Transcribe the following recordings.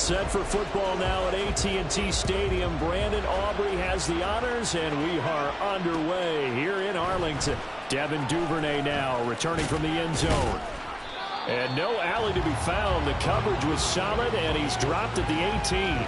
set for football now at AT&T Stadium. Brandon Aubrey has the honors, and we are underway here in Arlington. Devin Duvernay now returning from the end zone. And no alley to be found. The coverage was solid, and he's dropped at the 18.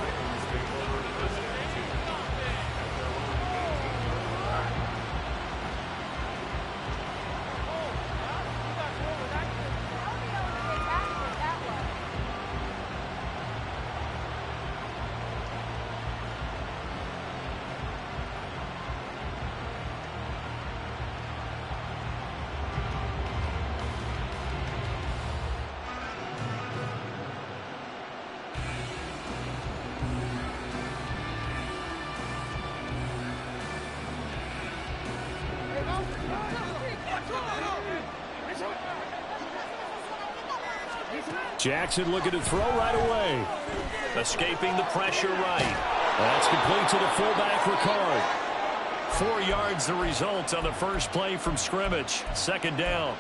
Jackson looking to throw right away. Escaping the pressure right. That's complete to the fullback, Ricard. 4 yards the result on the first play from scrimmage. Second down.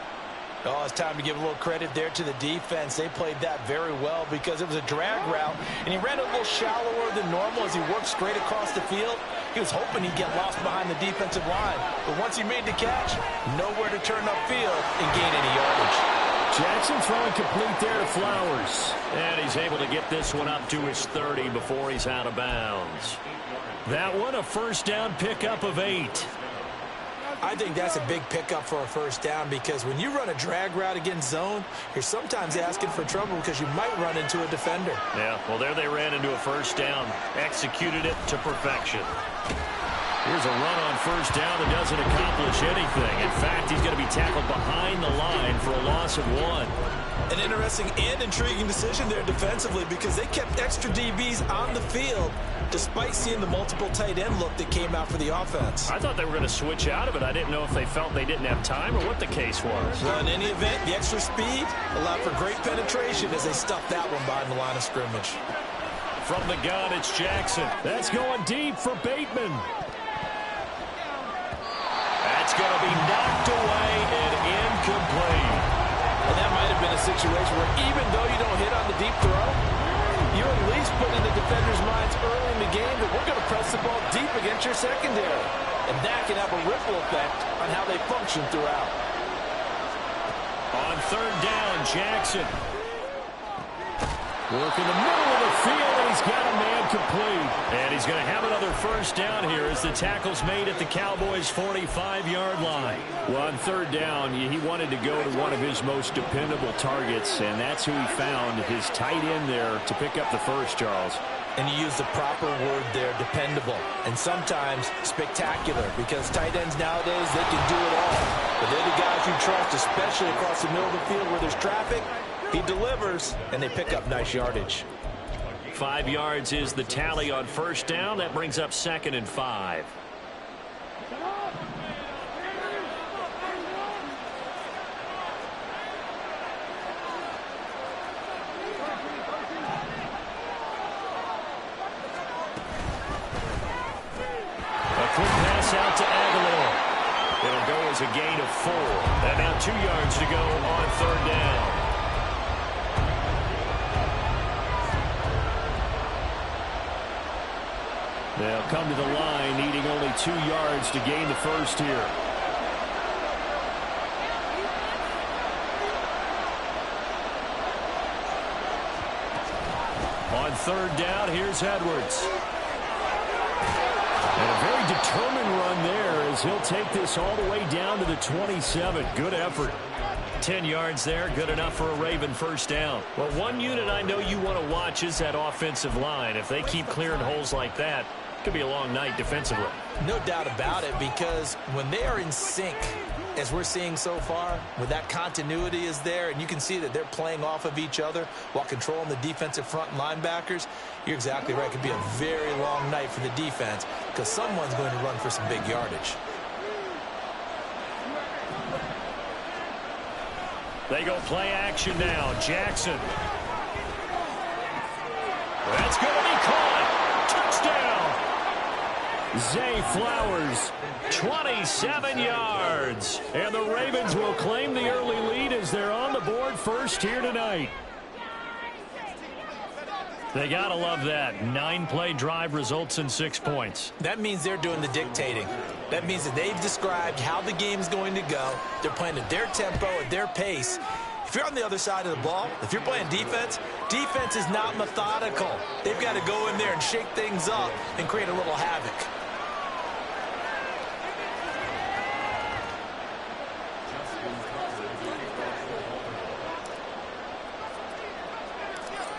Oh, it's time to give a little credit there to the defense. They played that very well because it was a drag route, and he ran a little shallower than normal as he worked straight across the field. He was hoping he'd get lost behind the defensive line, but once he made the catch, nowhere to turn upfield and gain any yardage. Jackson throwing complete there to Flowers. And he's able to get this one up to his 30 before he's out of bounds. That one a first down pickup of 8. I think that's a big pickup for a first down because when you run a drag route against zone, you're sometimes asking for trouble because you might run into a defender. Yeah, well, there they ran into a first down. Executed it to perfection. Here's a run on first down that doesn't accomplish anything. In fact, he's going to be tackled behind the line for a loss of 1. An interesting and intriguing decision there defensively because they kept extra DBs on the field despite seeing the multiple tight end look that came out for the offense. I thought they were going to switch out of it. I didn't know if they felt they didn't have time or what the case was. Well, in any event, the extra speed allowed for great penetration as they stuffed that one behind the line of scrimmage. From the gun, it's Jackson. That's going deep for Bateman. That's going to be knocked away and incomplete. And that might have been a situation where even though you don't hit on the deep throw, you at least put in the defenders' minds early in the game that we're going to press the ball deep against your secondary. And that can have a ripple effect on how they function throughout. On third down, Jackson. Working the middle of the field, and he's got a man complete. And he's going to have another first down here as the tackle's made at the Cowboys' 45-yard line. Well, on third down, he wanted to go to one of his most dependable targets, and that's who he found, his tight end there, to pick up the first, Charles. And you use the proper word there, dependable, and sometimes spectacular, because tight ends nowadays, they can do it all. But they're the guys you trust, especially across the middle of the field where there's traffic. He delivers, and they pick up nice yardage. 5 yards is the tally on first down. That brings up 2nd and 5. A quick pass out to Aguilar. It'll go as a gain of 4. And now 2 yards to go on third down. They'll come to the line, needing only 2 yards to gain the first here. On third down, here's Edwards. And a very determined run there as he'll take this all the way down to the 27. Good effort. 10 yards there, good enough for a Raven first down. Well, one unit I know you want to watch is that offensive line. If they keep clearing holes like that, it could be a long night defensively. No doubt about it, because when they are in sync, as we're seeing so far, when that continuity is there, and you can see that they're playing off of each other while controlling the defensive front and linebackers, you're exactly right. It could be a very long night for the defense because someone's going to run for some big yardage. They go play action now. Jackson. That's going to be caught. Touchdown. Zay Flowers, 27 yards. And the Ravens will claim the early lead as they're on the board first here tonight. They got to love that. 9-play drive results in 6 points. That means they're doing the dictating. That means that they've described how the game's going to go. They're playing at their tempo, at their pace. If you're on the other side of the ball, if you're playing defense, defense is not methodical. They've got to go in there and shake things up and create a little havoc.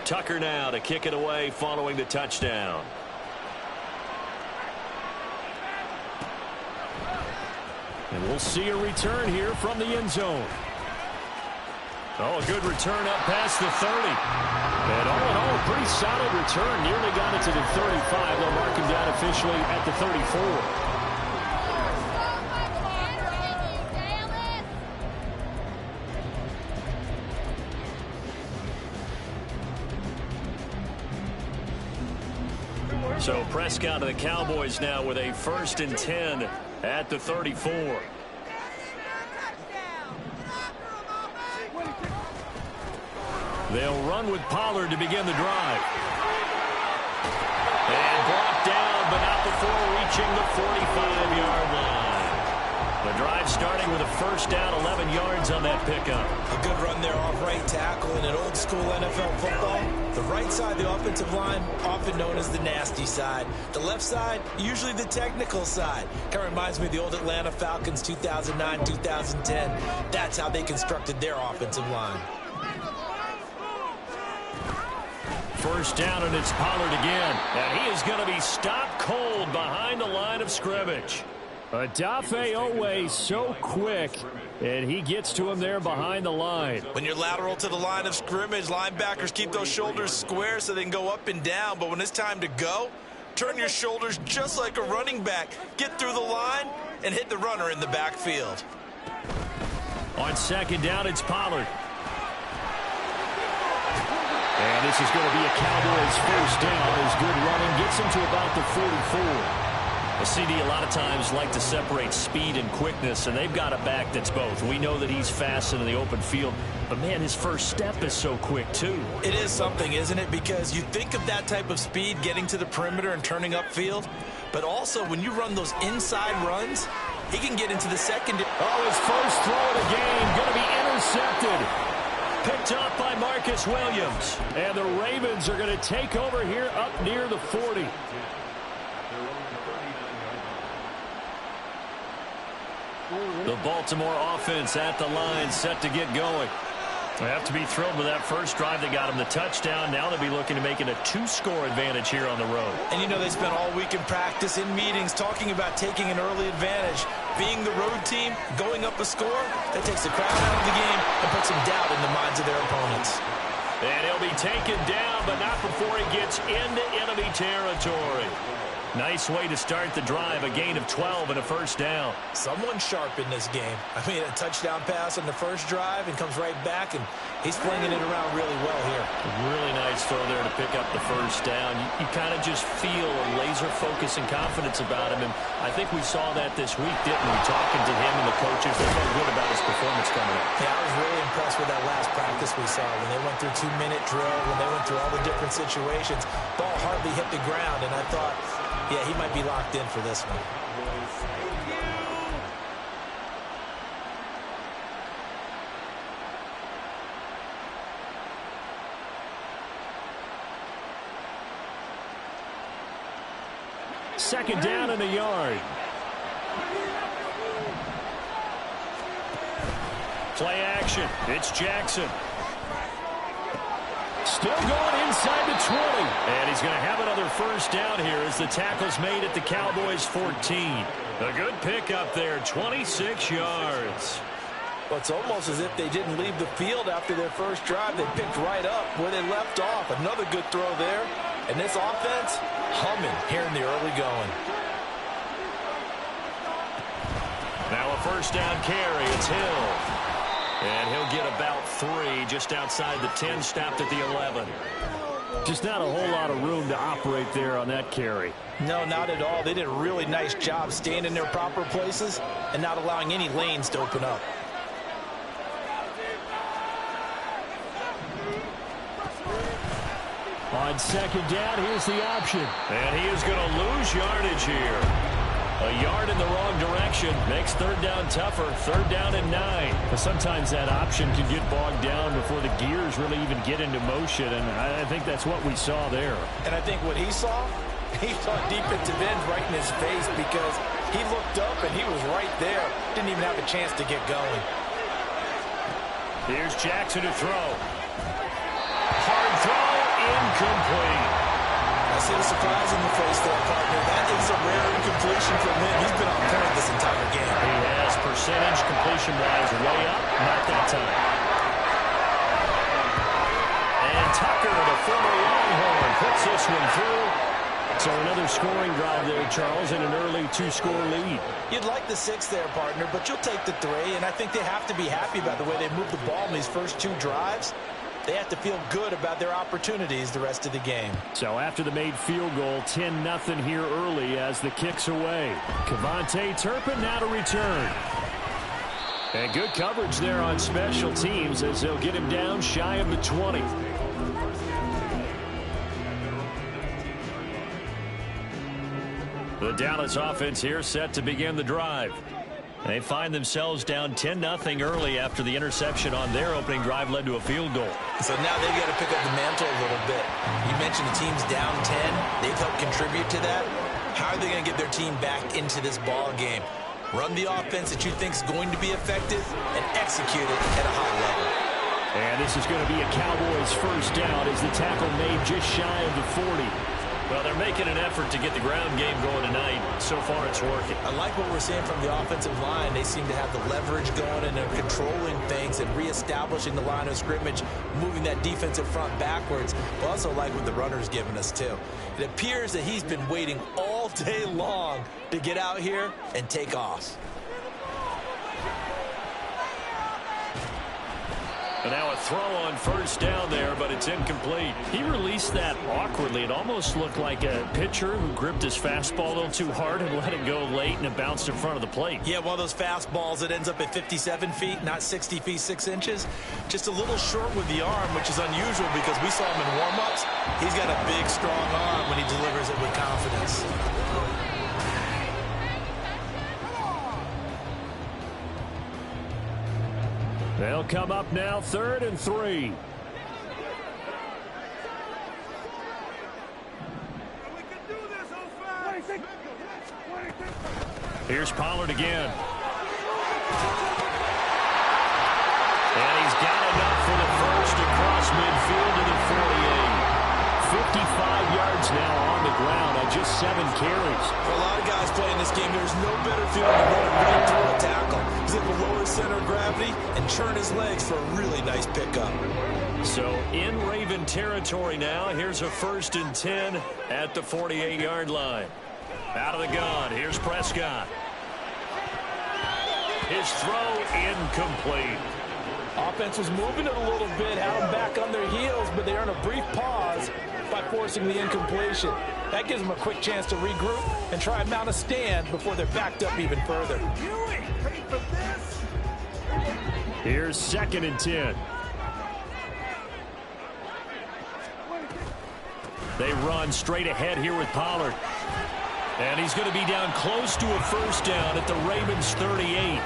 Tucker now to kick it away following the touchdown. And we'll see a return here from the end zone. Oh, a good return up past the 30. And all in all, a pretty solid return. Nearly got it to the 35. They'll mark him down officially at the 34. So Prescott of the Cowboys now with a 1st and 10 at the 34. They'll run with Pollard to begin the drive. And brought down, but not before reaching the 45-yard line. The drive starting with a 1st down, 11 yards on that pickup. A good run there off right tackle in an old-school NFL football. The right side, the offensive line, often known as the nasty side. The left side, usually the technical side. Kind of reminds me of the old Atlanta Falcons 2009, 2010. That's how they constructed their offensive line. 1st down, and it's Pollard again. And he is going to be stopped cold behind the line of scrimmage. Odafe Owe so quick, and he gets to him there behind the line. When you're lateral to the line of scrimmage, linebackers keep those shoulders square so they can go up and down. But when it's time to go, turn your shoulders just like a running back. Get through the line and hit the runner in the backfield. On 2nd down, it's Pollard. And this is going to be a Cowboys 1st down. His good running gets him to about the 44. A CD a lot of times like to separate speed and quickness, and they've got a back that's both. We know that he's fast in the open field, but, man, his first step is so quick, too. It is something, isn't it? Because you think of that type of speed getting to the perimeter and turning upfield, but also when you run those inside runs, he can get into the secondary. Oh, his first throw of the game going to be intercepted. Picked up by Marcus Williams. And the Ravens are going to take over here up near the 40. The Baltimore offense at the line, set to get going. They have to be thrilled with that first drive. They got him the touchdown. Now they'll be looking to make it a 2-score advantage here on the road. And you know they spent all week in practice, in meetings, talking about taking an early advantage. Being the road team, going up a score, that takes the crowd out of the game and puts some doubt in the minds of their opponents. And he'll be taken down, but not before he gets into enemy territory. Nice way to start the drive, a gain of 12 and a 1st down. Someone sharp in this game. I mean, a touchdown pass on the first drive and comes right back, and he's flinging it around really well here. Really nice throw there to pick up the 1st down. You kind of just feel a laser focus and confidence about him, and I think we saw that this week, didn't we? Talking to him and the coaches, they felt good about his performance coming up. Yeah, I was really impressed with that last practice we saw when they went through 2-minute drill, when they went through all the different situations. Ball hardly hit the ground, and I thought, yeah, he might be locked in for this one. Second down in the yard. Play action. It's Jackson. Still going inside the 20. And he's going to have another 1st down here as the tackle's made at the Cowboys 14. A good pickup there, 26 yards. Well, it's almost as if they didn't leave the field after their first drive. They picked right up where they left off. Another good throw there. And this offense, humming here in the early going. Now a 1st down carry. It's Hill. And he'll get about 3 just outside the 10, stopped at the 11. Just not a whole lot of room to operate there on that carry. No, not at all. They did a really nice job staying in their proper places and not allowing any lanes to open up. On second down, here's the option. And he is going to lose yardage here. A yard in the wrong direction makes third down tougher. Third down and 9. But sometimes that option can get bogged down before the gears really even get into motion, and I think that's what we saw there. And I think what he saw defensive end right in his face, because he looked up and he was right there. Didn't even have a chance to get going. Here's Jackson to throw. Hard throw, incomplete. I see the surprise in the face there, partner. That is a rare incompletion from him. He's been on point this entire game. He has percentage completion-wise way up. Not that time. And Tucker, the former Longhorn, puts this one through. So another scoring drive there, Charles, and an early 2-score lead. You'd like the 6 there, partner, but you'll take the 3, and I think they have to be happy about the way they moved the ball in these first 2 drives. They have to feel good about their opportunities the rest of the game. So after the made field goal, 10-0 here early as the kick's away. Kevontae Turpin now to return. And good coverage there on special teams as they'll get him down shy of the 20. The Dallas offense here set to begin the drive. They find themselves down 10-0 early after the interception on their opening drive led to a field goal. So now they've got to pick up the mantle a little bit. You mentioned the team's down 10. They've helped contribute to that. How are they going to get their team back into this ball game? Run the offense that you think is going to be effective and execute it at a high level. And this is going to be a Cowboys first down as the tackle made just shy of the 40. Well, they're making an effort to get the ground game going tonight. So far, it's working. I like what we're seeing from the offensive line. They seem to have the leverage going, and they're controlling things and reestablishing the line of scrimmage, moving that defensive front backwards. But also like what the runner's giving us, too. It appears that he's been waiting all day long to get out here and take off. And now a throw on first down there, but it's incomplete. He released that awkwardly. It almost looked like a pitcher who gripped his fastball a little too hard and let it go late, and it bounced in front of the plate. Yeah, one of those fastballs that ends up at 57 feet, not 60 feet 6 inches. Just a little short with the arm, which is unusual because we saw him in warm-ups. He's got a big, strong arm when he delivers it with confidence. They'll come up now, 3rd and 3. Here's Pollard again. And he's got enough for the first across midfield to the 48. 55 yards now on the ground on just 7 carries. For a lot of guys playing this game, there's no better feeling than running right through a tackle. He's able to lower center of gravity and churn his legs for a really nice pickup. So in Raven territory now, here's a 1st and 10 at the 48-yard line. Out of the gun, here's Prescott. His throw incomplete. Offense was moving it a little bit, had them back on their heels, but they earn a brief pause by forcing the incompletion. That gives them a quick chance to regroup and try and mount a stand before they're backed up even further. Here's 2nd and 10. They run straight ahead here with Pollard. And he's going to be down close to a first down at the Ravens 38.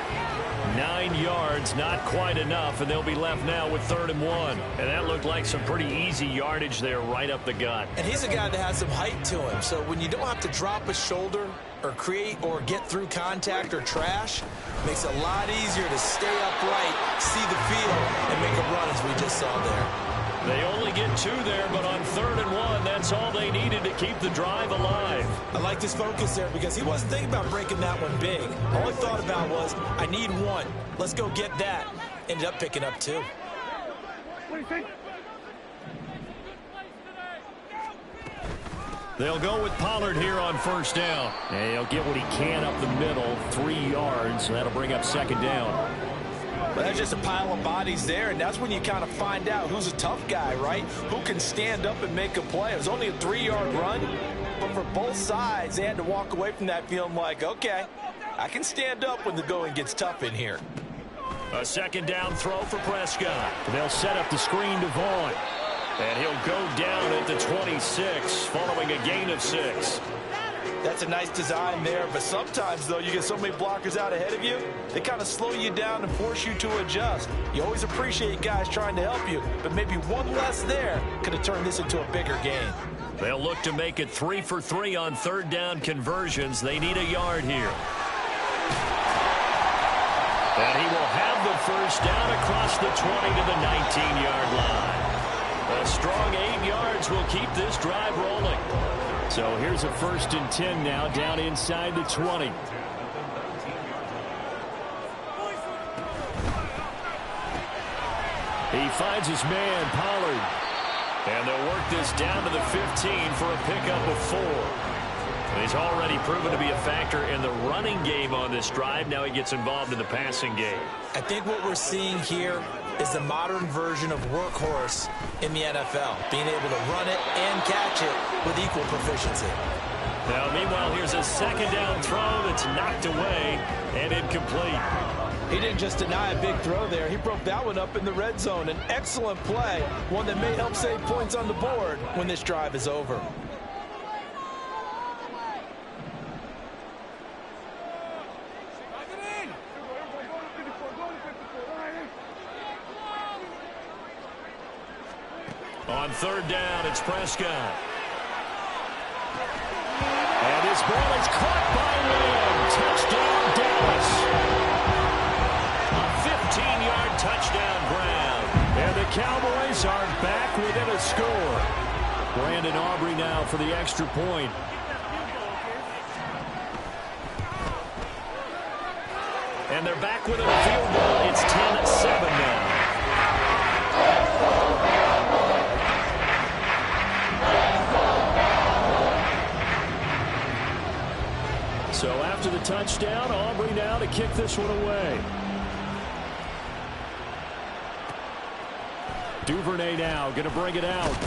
9 yards, not quite enough, and they'll be left now with 3rd and 1. And that looked like some pretty easy yardage there right up the gut. And he's a guy that has some height to him, so when you don't have to drop a shoulder or create or get through contact or trash, makes it a lot easier to stay upright, see the field, and make a run as we just saw there. They only get 2 there, but on 3rd and 1, that's all they needed to keep the drive alive. I like his focus there because he wasn't thinking about breaking that one big. All he thought about was, I need 1. Let's go get that. Ended up picking up 2. What do you think? They'll go with Pollard here on first down. And he'll get what he can up the middle, 3 yards. That'll bring up 2nd down. But that's just a pile of bodies there, and that's when you kind of find out who's a tough guy, right? Who can stand up and make a play. It was only a 3-yard run, but for both sides, they had to walk away from that feeling like, okay, I can stand up when the going gets tough in here. A 2nd down throw for Prescott. They'll set up the screen to Vaughn. And he'll go down at the 26 following a gain of 6. That's a nice design there, but sometimes, though, you get so many blockers out ahead of you, they kind of slow you down and force you to adjust. You always appreciate guys trying to help you, but maybe one less there could have turned this into a bigger game. They'll look to make it 3 for 3 on third down conversions. They need a yard here. And he will have the first down across the 20 to the 19-yard line. A strong 8 yards will keep this drive rolling. So here's a 1st and 10 now, down inside the 20. He finds his man, Pollard. And they'll work this down to the 15 for a pickup of 4. And he's already proven to be a factor in the running game on this drive. Now he gets involved in the passing game. I think what we're seeing here is the modern version of workhorse in the NFL, being able to run it and catch it with equal proficiency. Now, meanwhile, here's a 2nd down throw that's knocked away and incomplete. He didn't just deny a big throw there. He broke that one up in the red zone. An excellent play, one that may help save points on the board when this drive is over. On 3rd down, it's Prescott. And his ball is caught by Lamb. Touchdown, Dallas. A 15-yard touchdown grab. And the Cowboys are back within a score. Brandon Aubrey now for the extra point. And they're back within a field goal. It's 10-7 now. So after the touchdown, Aubrey now to kick this one away. Duvernay now going to bring it out.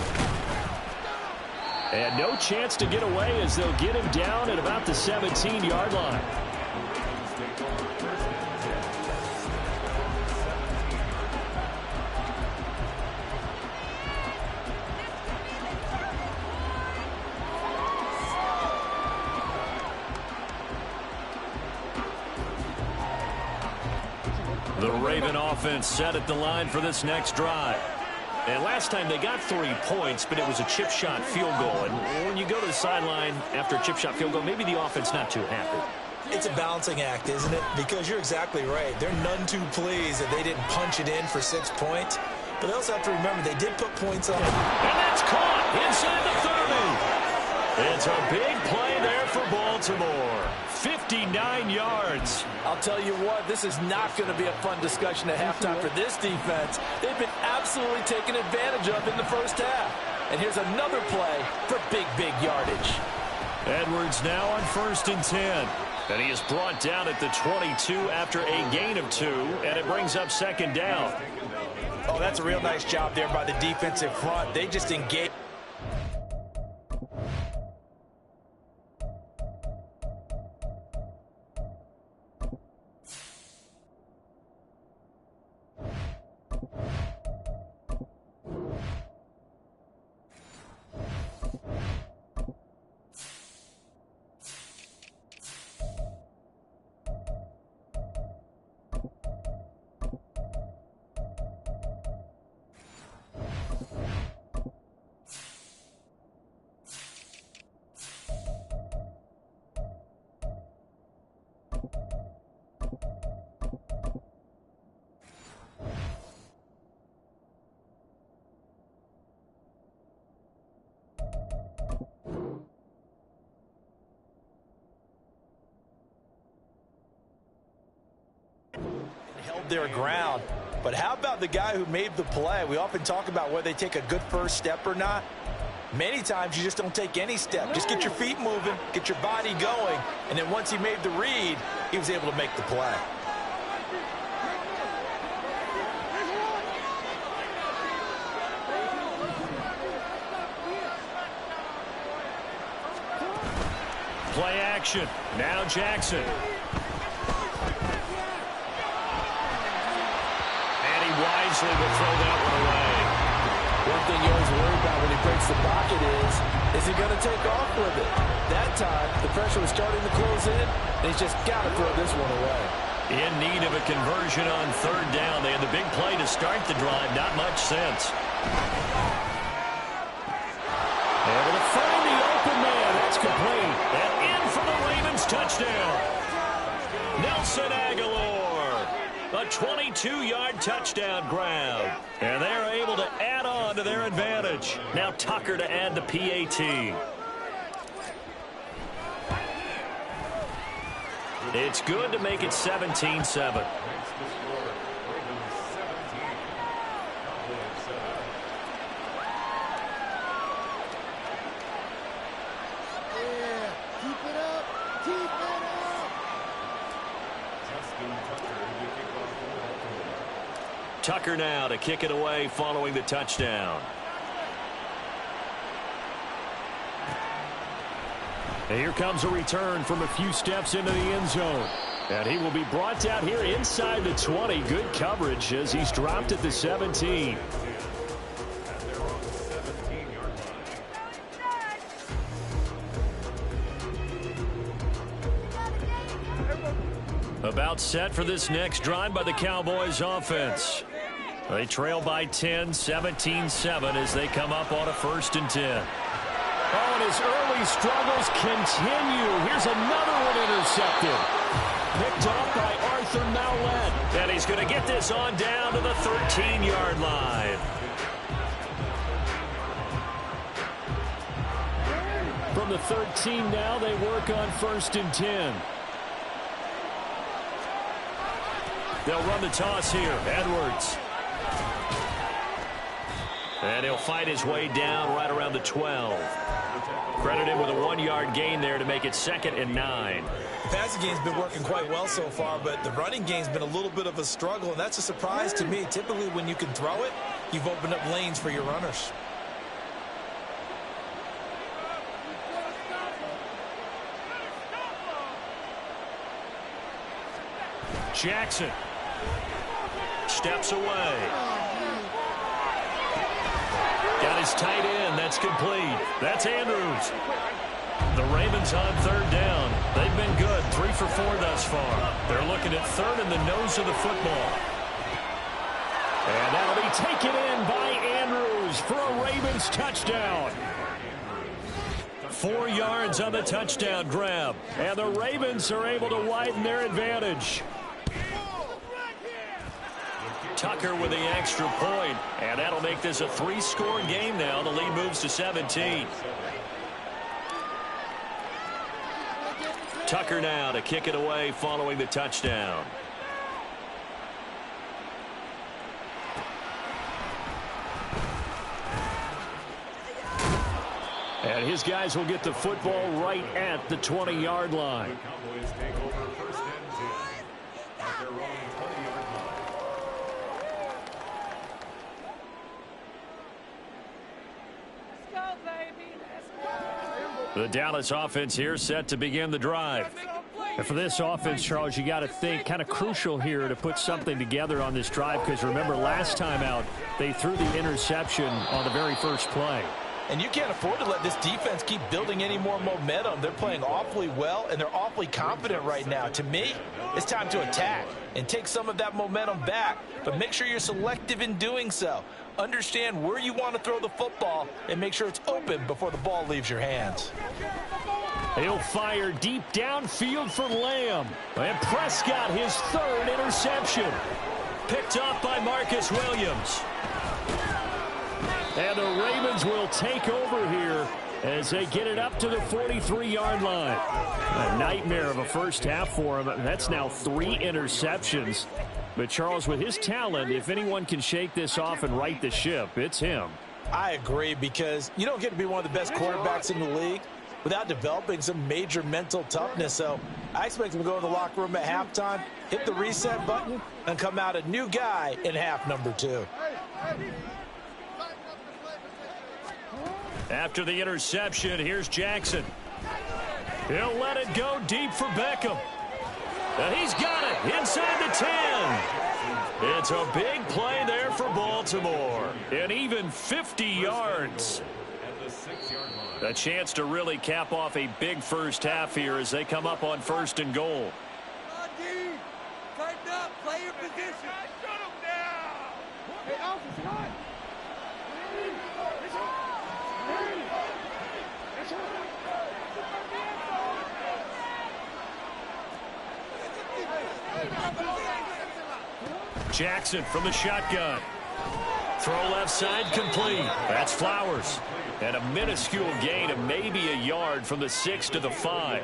And no chance to get away as they'll get him down at about the 17-yard line. The Raven offense set at the line for this next drive. And last time they got 3 points, but it was a chip shot field goal. And when you go to the sideline after a chip shot field goal, maybe the offense not too happy. It's a balancing act, isn't it? Because you're exactly right. They're none too pleased that they didn't punch it in for 6 points. But they also have to remember they did put points on. And that's caught inside the 30. It's a big play there for Baltimore. 59 yards. I'll tell you what, this is not going to be a fun discussion at halftime for this defense. They've been absolutely taken advantage of in the first half. And here's another play for big, big yardage. Edwards now on 1st and 10. And he is brought down at the 22 after a gain of 2, and it brings up 2nd down. Oh, that's a real nice job there by the defensive front. They just engaged. Their ground. But how about the guy who made the play? We often talk about whether they take a good first step or not. Many times you just don't take any step. Just get your feet moving, get your body going, and then once he made the read, he was able to make the play. Play action. Now Jackson. Wisely will throw that one away. One thing you always worry about when he breaks the pocket is he going to take off with it? That time, the pressure was starting to close in, and he's just got to throw this one away. In need of a conversion on third down. They had the big play to start the drive. Not much sense. Able to find the open man. That's complete. And in for the Ravens touchdown. Nelson Aguilar. A 22-yard touchdown grab. And they are able to add on to their advantage. Now Tucker to add the PAT. It's good to make it 17-7. Tucker now to kick it away following the touchdown. And here comes a return from a few steps into the end zone. And he will be brought down here inside the 20. Good coverage as he's dropped at the 17. About set for this next drive by the Cowboys offense. They trail by 10, 17-7 as they come up on a 1st and 10. Oh, and his early struggles continue. Here's another one intercepted. Picked off by Arthur Maulet. And he's going to get this on down to the 13-yard line. From the 13 now, they work on 1st and 10. They'll run the toss here. Edwards. And he'll fight his way down right around the 12. Credit him with a 1-yard gain there to make it 2nd and 9. The passing game's been working quite well so far, but the running game's been a little bit of a struggle, and that's a surprise to me. Typically, when you can throw it, you've opened up lanes for your runners. Jackson steps away. Got his tight end. That's complete. That's Andrews. The Ravens on 3rd down. They've been good. 3 for 4 thus far. They're looking at 3rd in the nose of the football. And that'll be taken in by Andrews for a Ravens touchdown. 4 yards on the touchdown grab. And the Ravens are able to widen their advantage. Tucker with the extra point, and that'll make this a 3-score game now. The lead moves to 17. Tucker now to kick it away following the touchdown. And his guys will get the football right at the 20-yard line. The Dallas offense here set to begin the drive. And for this offense, Charles, you got to think kind of crucial here to put something together on this drive, because remember last time out they threw the interception on the very first play. And you can't afford to let this defense keep building any more momentum. They're playing awfully well, and they're awfully confident right now. To me, it's time to attack and take some of that momentum back, but make sure you're selective in doing so. Understand where you want to throw the football and make sure it's open before the ball leaves your hands. He'll fire deep downfield for Lamb. And Prescott, his 3rd interception. Picked off by Marcus Williams. And the Ravens will take over here as they get it up to the 43-yard line. A nightmare of a first half for him. That's now 3 interceptions. But, Charles, with his talent, if anyone can shake this off and right the ship, it's him. I agree, because you don't get to be one of the best quarterbacks in the league without developing some major mental toughness. So I expect him to go to the locker room at halftime, hit the reset button, and come out a new guy in half number 2. After the interception, here's Jackson. He'll let it go deep for Beckham. And he's got it inside the 10. It's a big play there for Baltimore. And even 50 yards. A chance to really cap off a big first half here as they come up on 1st and goal. Tighten up. Play your position. Shut him down. Hey, Alpha, Scott. Jackson from the shotgun. Throw left side complete. That's Flowers. And a minuscule gain of maybe a yard from the 6 to the 5.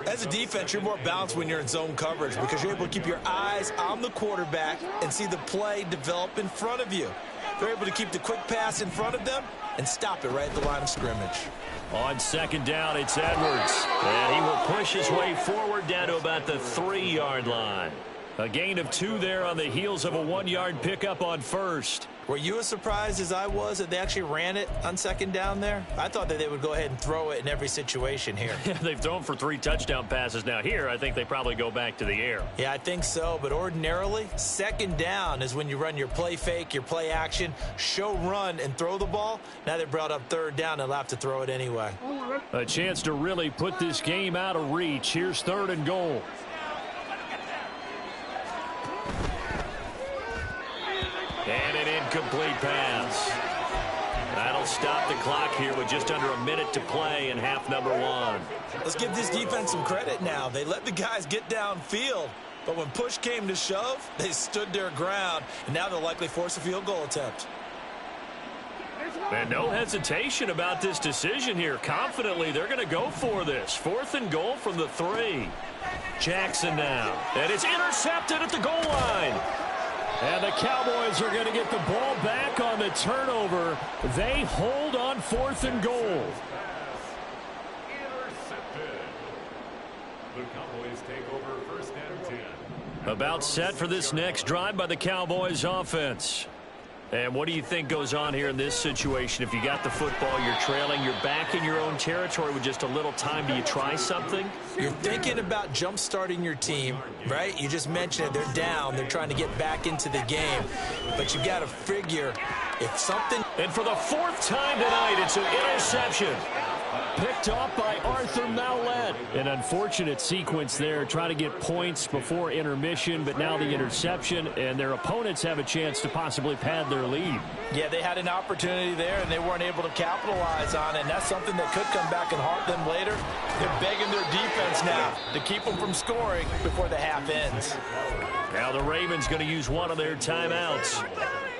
As a defense, you're more balanced when you're in zone coverage because you're able to keep your eyes on the quarterback and see the play develop in front of you. They're able to keep the quick pass in front of them and stop it right at the line of scrimmage. On 2nd down, it's Edwards. And he will push his way forward down to about the 3-yard line. A gain of 2 there on the heels of a 1-yard pickup on 1st. Were you as surprised as I was that they actually ran it on 2nd down there? I thought that they would go ahead and throw it in every situation here. They've thrown for 3 touchdown passes now. Here, I think they probably go back to the air. Yeah, I think so. But ordinarily, 2nd down is when you run your play fake, your play action, show run, and throw the ball. Now they brought up 3rd down and they'll have to throw it anyway. A chance to really put this game out of reach. Here's 3rd and goal. And an incomplete pass. That'll stop the clock here with just under a minute to play in half number 1. Let's give this defense some credit now. They let the guys get downfield, but when push came to shove, they stood their ground, and now they'll likely force a field goal attempt. And no hesitation about this decision here. Confidently, they're going to go for this. 4th and goal from the 3. Jackson now. And it's intercepted at the goal line. And the Cowboys are going to get the ball back on the turnover. They hold on 4th and goal. Intercepted. The Cowboys take over 1st and 10. About set for this next drive by the Cowboys offense. And what do you think goes on here in this situation? If you got the football, you're trailing, you're back in your own territory with just a little time. Do you try something? You're thinking about jump-starting your team, right? You just mentioned it. They're down. They're trying to get back into the game. But you got to figure if something... And for the 4th time tonight, it's an interception. Picked off by Arthur Maulet. An unfortunate sequence there, trying to get points before intermission, but now the interception, and their opponents have a chance to possibly pad their lead. Yeah, they had an opportunity there, and they weren't able to capitalize on it, and that's something that could come back and haunt them later. They're begging their defense now to keep them from scoring before the half ends. Now the Ravens going to use one of their timeouts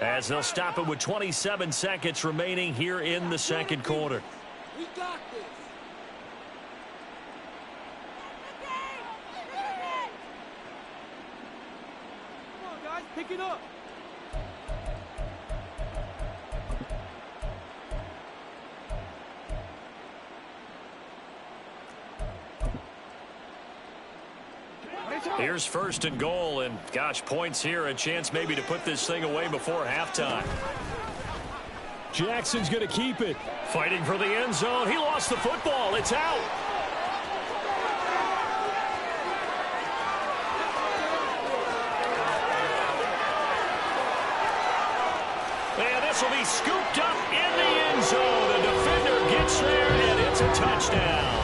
as they'll stop it with 27 seconds remaining here in the 2nd quarter. We got this. Come on, guys, pick it up. Here's 1st and goal, and gosh, points here, a chance maybe to put this thing away before halftime. Jackson's going to keep it. Fighting for the end zone. He lost the football. It's out. And this will be scooped up in the end zone. The defender gets there, and it's a touchdown.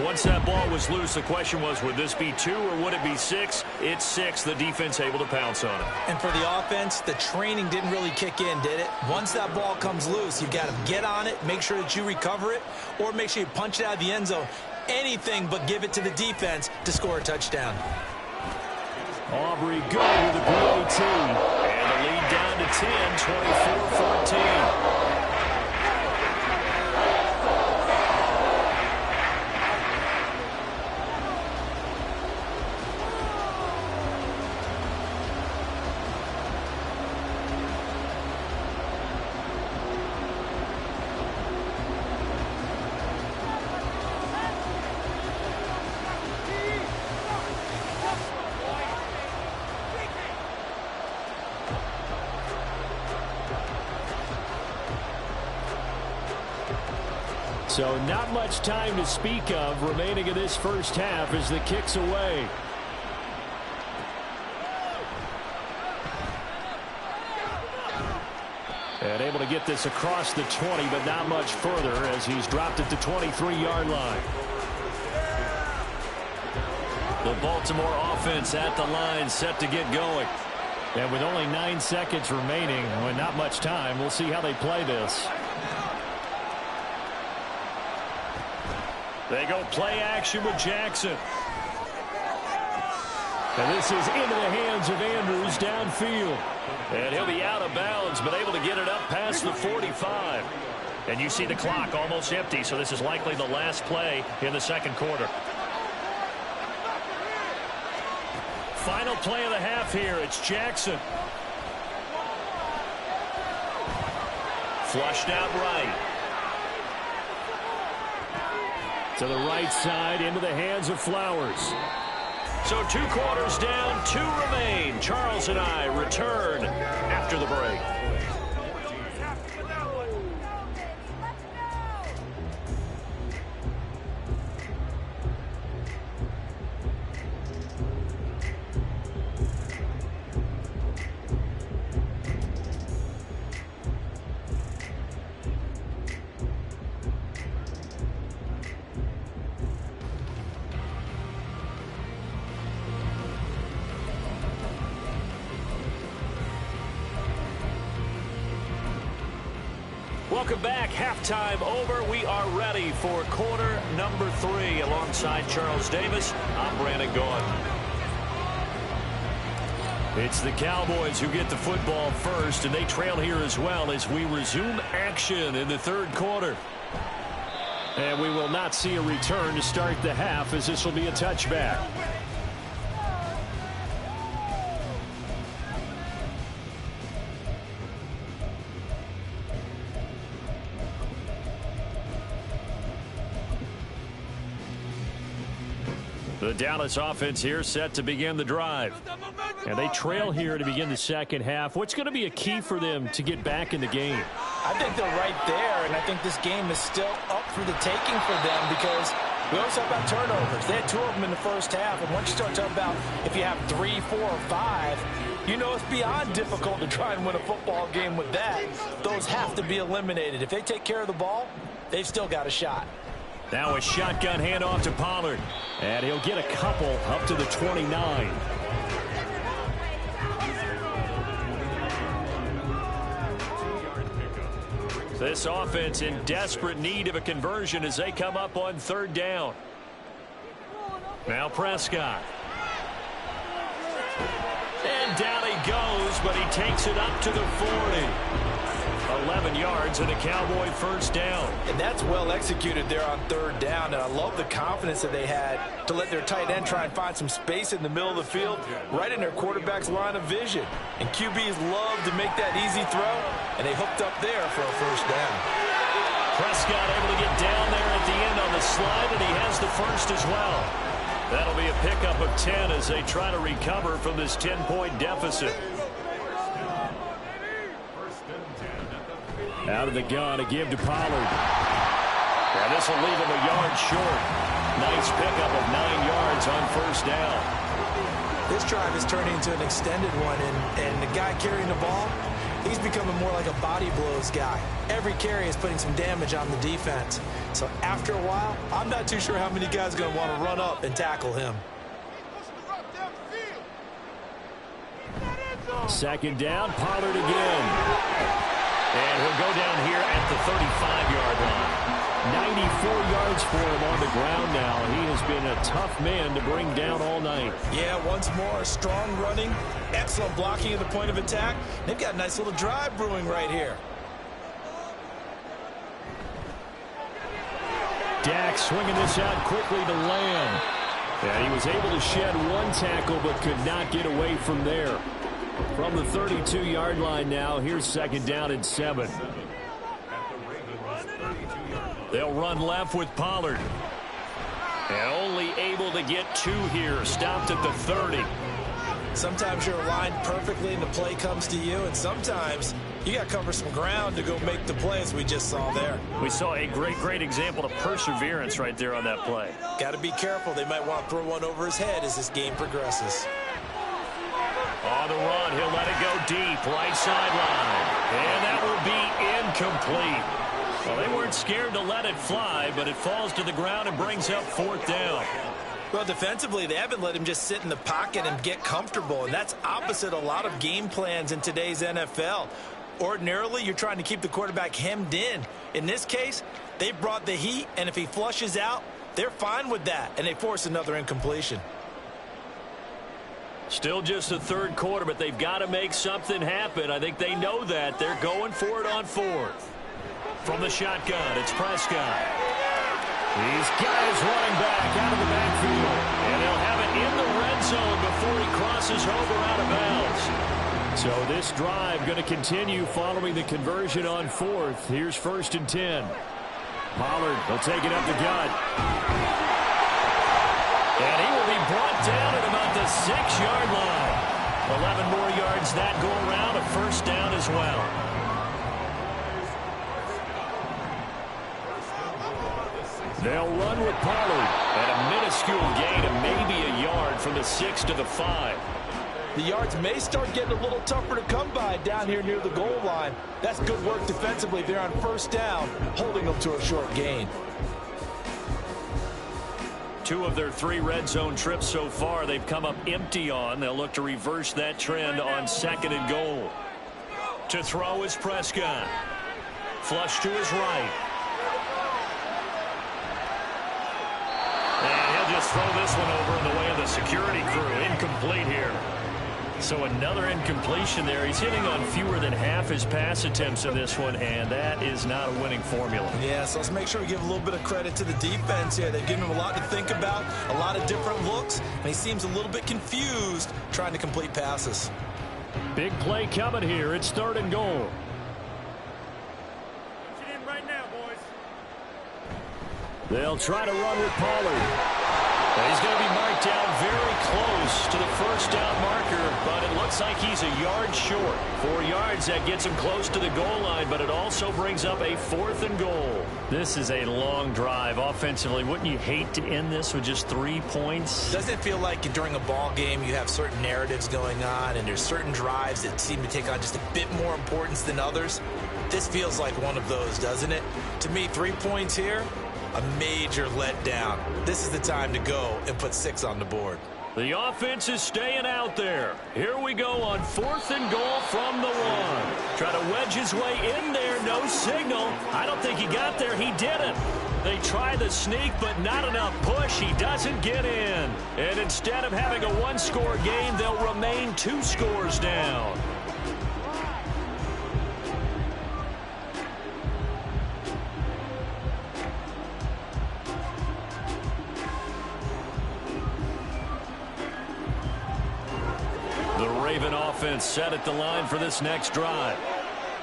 Once that ball was loose, the question was, would this be 2 or would it be 6? It's 6. The defense able to pounce on it. And for the offense, the training didn't really kick in, did it? Once that ball comes loose, you've got to get on it, make sure that you recover it, or make sure you punch it out of the end zone. Anything but give it to the defense to score a touchdown. Aubrey good with a PAT. And the lead down to 10, 24-14. So not much time to speak of remaining in this first half as the kick's away. And able to get this across the 20, but not much further as he's dropped it to 23-yard line. The Baltimore offense at the line set to get going. And with only 9 seconds remaining, with not much time, we'll see how they play this. They go play action with Jackson. And this is into the hands of Andrews downfield. And he'll be out of bounds, but able to get it up past the 45. And you see the clock almost empty, so this is likely the last play in the second quarter. Final play of the half here. It's Jackson. Flushed out right. To the right side, into the hands of Flowers. So 2 quarters down, 2 remain. Charles and I return after the break. Welcome back. Halftime over. We are ready for quarter number 3. Alongside Charles Davis, I'm Brandon Gaudin. It's the Cowboys who get the football first, and they trail here as well as we resume action in the third quarter. And we will not see a return to start the half, as this will be a touchback. The Dallas offense here set to begin the drive. And they trail here to begin the second half. What's going to be a key for them to get back in the game? I think they're right there, and I think this game is still up for the taking for them because we always talk about turnovers. They had 2 of them in the first half, and once you start talking about if you have 3, 4, or 5, you know it's beyond difficult to try and win a football game with that. Those have to be eliminated. If they take care of the ball, they've still got a shot. Now a shotgun handoff to Pollard. And he'll get a couple up to the 29. This offense in desperate need of a conversion as they come up on third down. Now Prescott. And down he goes, but he takes it up to the 40. 11 yards and a Cowboy first down. And that's well executed there on third down. And I love the confidence that they had to let their tight end try and find some space in the middle of the field, right in their quarterback's line of vision. And QBs love to make that easy throw, and they hooked up there for a first down. Prescott able to get down there at the end on the slide, and he has the first as well. That'll be a pickup of 10 as they try to recover from this 10-point deficit. Out of the gun, a give to Pollard. And this will leave him a yard short. Nice pickup of 9 yards on first down. This drive is turning into an extended one, and the guy carrying the ball, he's becoming more like a body blows guy. Every carry is putting some damage on the defense. So after a while, I'm not too sure how many guys are going to want to run up and tackle him. Second down, Pollard again. And he'll go down here at the 35-yard line. 94 yards for him on the ground now. He has been a tough man to bring down all night. Yeah, once more, strong running, excellent blocking at the point of attack. They've got a nice little drive brewing right here. Dak swinging this out quickly to Lamb. And he was able to shed 1 tackle but could not get away from there. From the 32-yard line now, here's second down and 7. They'll run left with Pollard. And only able to get 2 here. Stopped at the 30. Sometimes you're aligned perfectly and the play comes to you, and sometimes You got to cover some ground to go make the plays we just saw there. We saw a great example of perseverance right there on that play. Got to be careful. They might want to throw one over his head as this game progresses. On the run, he'll let it go deep, right sideline. And that will be incomplete. Well, they weren't scared to let it fly, but it falls to the ground and brings up 4th down. Well, defensively, they haven't let him just sit in the pocket and get comfortable, and that's opposite a lot of game plans in today's NFL. Ordinarily, you're trying to keep the quarterback hemmed in. In this case, they brought the heat, and if he flushes out, they're fine with that, and they force another incompletion. Still just the 3rd quarter, but they've got to make something happen. I think they know that. They're going for it on 4th. From the shotgun, it's Prescott. He's got his running back out of the backfield. And they'll have it in the red zone before he crosses over out of bounds. So this drive going to continue following the conversion on 4th. Here's 1st and 10. Pollard will take it up the gut. And he will be brought down at about the 6-yard line. 11 more yards that go around, a 1st down as well. They'll run with Pollard at a minuscule gain of maybe a yard from the 6 to the 5. The yards may start getting a little tougher to come by down here near the goal line. That's good work defensively. They're on 1st down, holding them to a short gain. 2 of their 3 red zone trips so far they've come up empty on. They'll look to reverse that trend on 2nd and goal. To throw is Prescott. Flush to his right. And he'll just throw this one over in the way of the security crew. Incomplete here. So another incompletion there. He's hitting on fewer than half his pass attempts in this one, and that is not a winning formula. Yeah, so let's make sure we give a little bit of credit to the defense here. They've given him a lot to think about, a lot of different looks, and he seems a little bit confused trying to complete passes. Big play coming here. It's 3rd and goal. Put it in right now, boys. They'll try to run with Pollard. And he's going to be marked down very close to the 1st down marker, but it looks like he's a yard short. 4 yards, that gets him close to the goal line, but it also brings up a 4th and goal. This is a long drive offensively. Wouldn't you hate to end this with just 3 points? Doesn't it feel like during a ball game you have certain narratives going on and there's certain drives that seem to take on just a bit more importance than others? This feels like one of those, doesn't it? To me, 3 points here, a major letdown. This is the time to go and put 6 on the board. The offense is staying out there. Here we go on 4th and goal from the 1. Try to wedge his way in there. No signal. I don't think he got there. He didn't. They try the sneak, but not enough push. He doesn't get in. And instead of having a 1-score game, they'll remain 2 scores down. Raven offense set at the line for this next drive.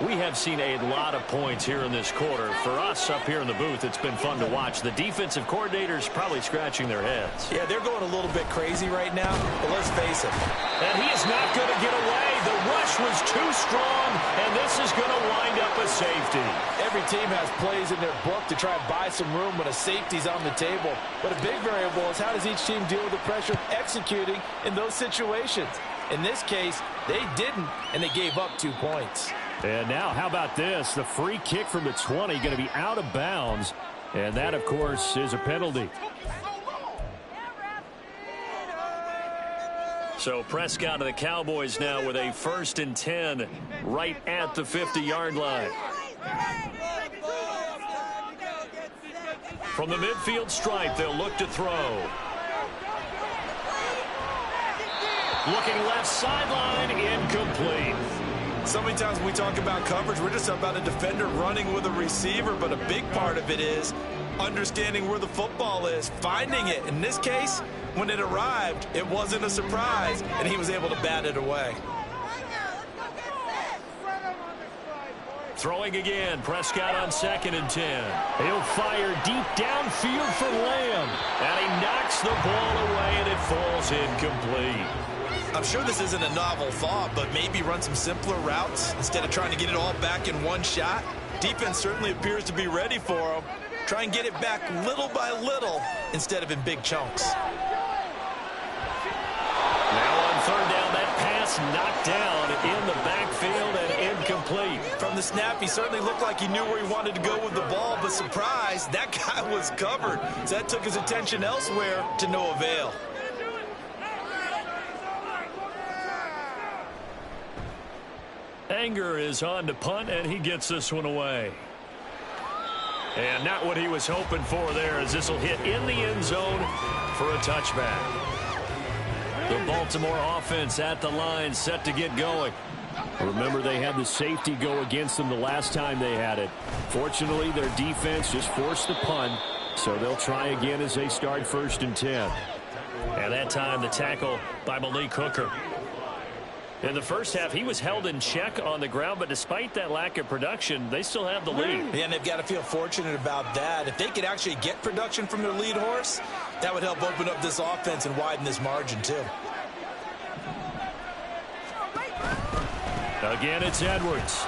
We have seen a lot of points here in this quarter. For us up here in the booth, it's been fun to watch. The defensive coordinators probably scratching their heads. Yeah, they're going a little bit crazy right now, but let's face it. And he is not going to get away. The rush was too strong, and this is going to wind up a safety. Every team has plays in their book to try and buy some room when a safety's on the table. But a big variable is how does each team deal with the pressure of executing in those situations. In this case, they didn't, and they gave up 2 points. And now, how about this? The free kick from the 20 going to be out of bounds. And that, of course, is a penalty. So Prescott of the Cowboys now with a 1st and 10 right at the 50-yard line. From the midfield stripe, they'll look to throw. Looking left sideline, incomplete. So many times when we talk about coverage, we're just about a defender running with a receiver, but a big part of it is understanding where the football is, finding it. In this case, when it arrived, it wasn't a surprise, and he was able to bat it away. Throwing again, Prescott on 2nd and 10. He'll fire deep downfield for Lamb, and he knocks the ball away, and it falls incomplete. I'm sure this isn't a novel thought, but maybe run some simpler routes instead of trying to get it all back in one shot. Defense certainly appears to be ready for him. Try and get it back little by little instead of in big chunks. Now on third down, that pass knocked down in the backfield and incomplete. From the snap, he certainly looked like he knew where he wanted to go with the ball, but surprise, that guy was covered. So that took his attention elsewhere to no avail. Anger is on to punt, and he gets this one away. And not what he was hoping for there, as this will hit in the end zone for a touchback. The Baltimore offense at the line, set to get going. Remember, they had the safety go against them the last time they had it. Fortunately, their defense just forced the punt, so they'll try again as they start 1st and 10. And that time, the tackle by Malik Hooker. In the first half, he was held in check on the ground, but despite that lack of production, they still have the lead. Yeah, and they've got to feel fortunate about that. If they could actually get production from their lead horse, that would help open up this offense and widen this margin, too. Again, it's Edwards.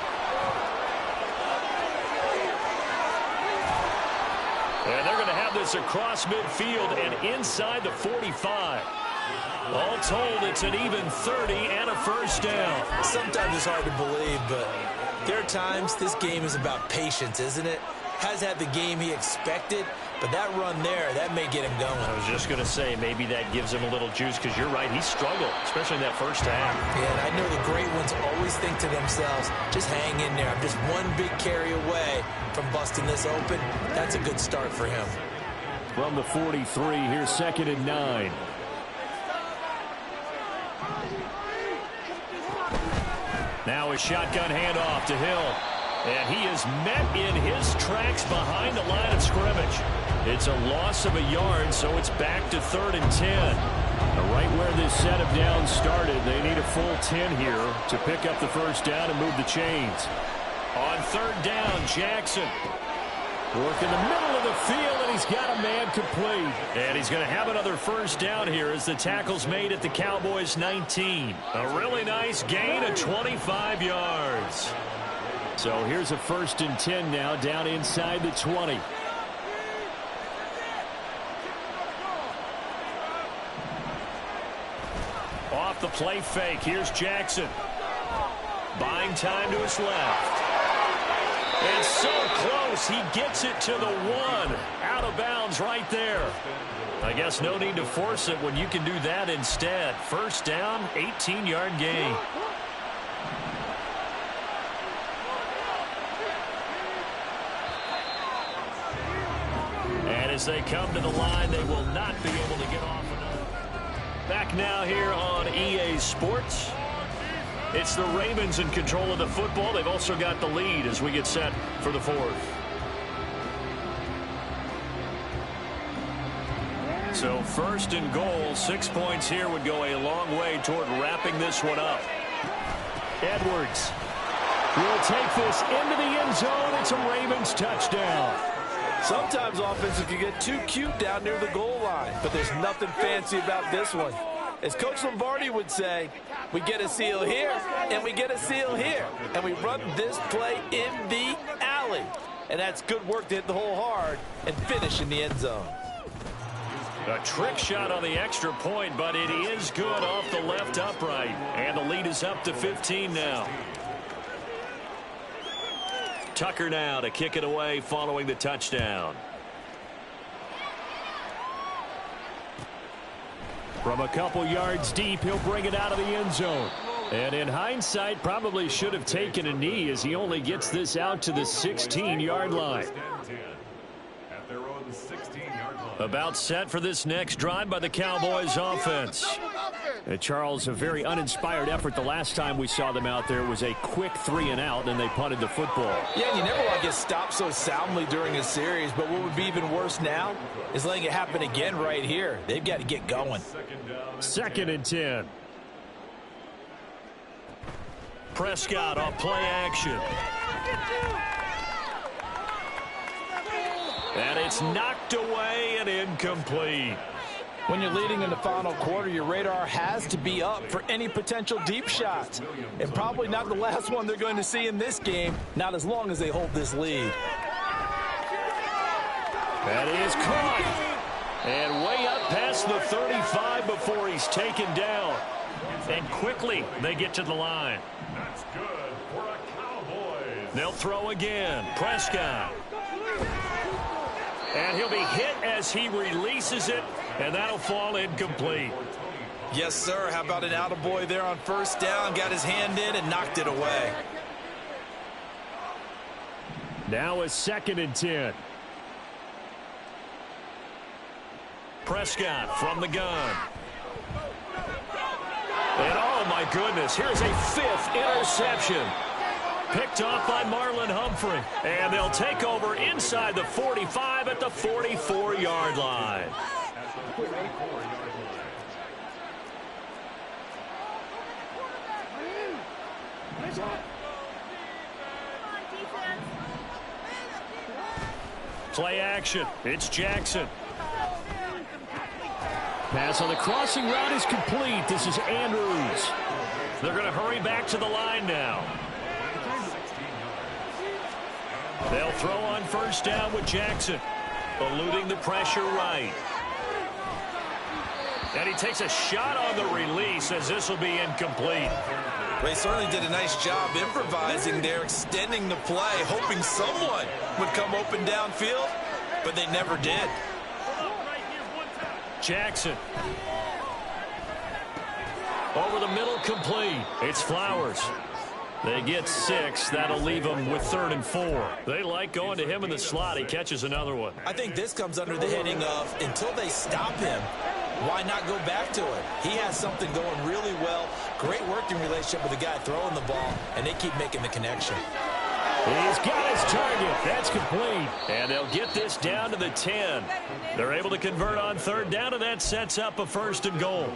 And they're going to have this across midfield and inside the 45. All told, it's an even 30 and a first down. Sometimes it's hard to believe, but there are times this game is about patience, isn't it? Has had the game he expected, but that run there, that may get him going. I was just going to say, maybe that gives him a little juice, because you're right, he struggled, especially in that first half. Yeah, and I know the great ones always think to themselves, just hang in there. I'm just one big carry away from busting this open. That's a good start for him. From the 43, here's 2nd and 9. Now a shotgun handoff to Hill. And he is met in his tracks behind the line of scrimmage. It's a loss of a yard, so it's back to 3rd and 10. Right where this set of downs started, they need a full 10 here to pick up the first down and move the chains. On 3rd down, Jackson. Work in the middle of the field, and he's got a man complete. And he's going to have another first down here as the tackle's made at the Cowboys' 19. A really nice gain of 25 yards. So here's a 1st and 10 now, down inside the 20. Off the play fake, here's Jackson. Buying time to his left. And so close, he gets it to the 1. Out of bounds right there. I guess no need to force it when you can do that instead. First down, 18-yard gain. And as they come to the line, they will not be able to get off another. Back now here on EA Sports. It's the Ravens in control of the football. They've also got the lead as we get set for the 4th. So 1st and goal, 6 points here would go a long way toward wrapping this one up. Edwards will take this into the end zone. It's a Ravens touchdown. Sometimes offenses can get too cute down near the goal line, but there's nothing fancy about this one. As Coach Lombardi would say, we get a seal here, and we get a seal here, and we run this play in the alley. And that's good work to hit the hole hard and finish in the end zone. A trick shot on the extra point, but it is good off the left upright. And the lead is up to 15 now. Tucker now to kick it away following the touchdown. From a couple yards deep, he'll bring it out of the end zone. And in hindsight, probably should have taken a knee as he only gets this out to the 16-yard line. About set for this next drive by the Cowboys offense. Charles, a very uninspired effort the last time we saw them out there. Was a quick 3-and-out, and they punted the football. Yeah, and you never want to get stopped so soundly during a series, but what would be even worse now is letting it happen again right here. They've got to get going. 2nd and 10. Prescott off play action. And it's knocked away and incomplete. When you're leading in the final quarter, your radar has to be up for any potential deep shots. And probably not the last one they're going to see in this game, not as long as they hold this lead. That is caught. And way up past the 35 before he's taken down. And quickly they get to the line. That's good for a Cowboys. They'll throw again. Prescott. And he'll be hit as he releases it, and that'll fall incomplete. Yes, sir. How about an attaboy there on first down? Got his hand in and knocked it away. Now a 2nd and 10. Prescott from the gun. And oh my goodness, here's a 5th interception. Picked off by Marlon Humphrey. And they'll take over inside the 45 at the 44-yard line. Play action. It's Jackson. Pass on the crossing route is complete. This is Andrews. They're going to hurry back to the line now. They'll throw on first down with Jackson. Eluding the pressure right. And he takes a shot on the release as this will be incomplete. They certainly did a nice job improvising there, extending the play, hoping someone would come open downfield, but they never did. Jackson. Over the middle, complete. It's Flowers. They get 6. That'll leave them with 3rd and 4. They like going to him in the slot. He catches another one. I think this comes under the heading of until they stop him, why not go back to it? He has something going really well. Great working relationship with the guy throwing the ball, and they keep making the connection. He's got his target. That's complete. And they'll get this down to the 10. They're able to convert on 3rd down, and that sets up a 1st and goal.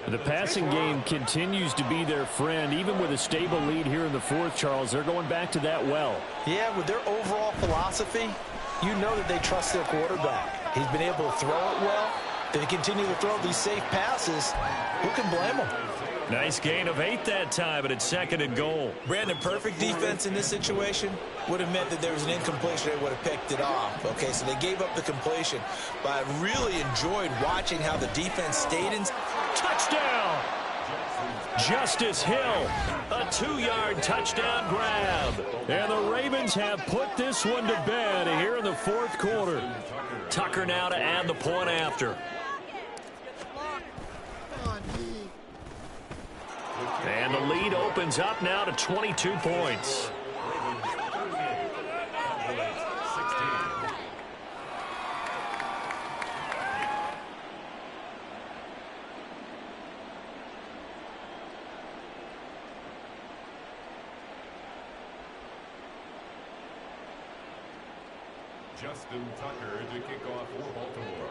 The passing game continues to be their friend. Even with a stable lead here in the 4th, Charles, they're going back to that well. Yeah, with their overall philosophy, you know that they trust their quarterback. He's been able to throw it well. They continue to throw these safe passes. Who can blame them? Nice gain of 8 that time, but it's 2nd and goal. Brandon, perfect defense in this situation would have meant that there was an incompletion. They would have picked it off. Okay, so they gave up the completion. But I really enjoyed watching how the defense stayed in. Touchdown! Justice Hill, a 2-yard touchdown grab. And the Ravens have put this one to bed here in the 4th quarter. Tucker now to add the point after. And the lead opens up now to 22 points. Justin Tucker to kick off for Baltimore.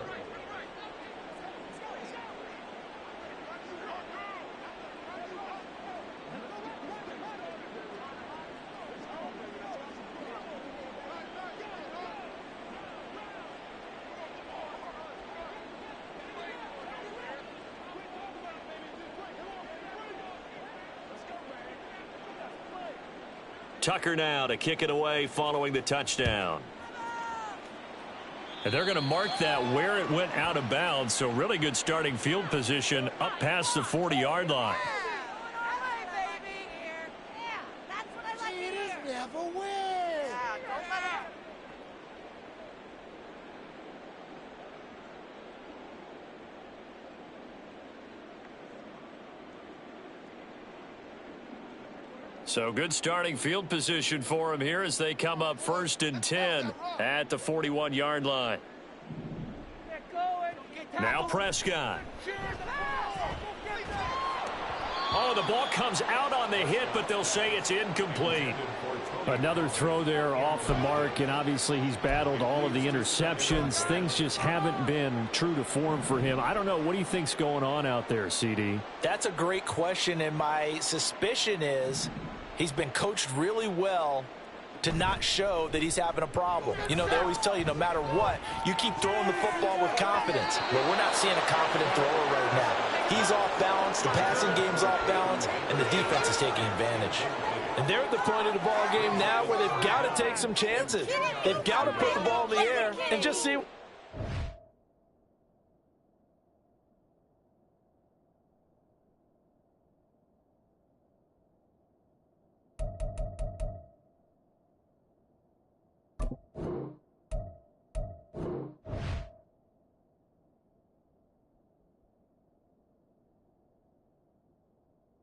Tucker now to kick it away following the touchdown. And they're going to mark that where it went out of bounds, so really good starting field position up past the 40-yard line. So good starting field position for him here as they come up 1st and 10 at the 41-yard line. Now Prescott. Oh, the ball comes out on the hit, but they'll say it's incomplete. Another throw there off the mark, and obviously he's battled all of the interceptions. Things just haven't been true to form for him. I don't know. What do you think's going on out there, CD? That's a great question, and my suspicion is he's been coached really well to not show that he's having a problem. You know, they always tell you no matter what, you keep throwing the football with confidence. Well, we're not seeing a confident thrower right now. He's off balance, the passing game's off balance, and the defense is taking advantage. And they're at the point of the ball game now where they've got to take some chances. They've got to put the ball in the air and just see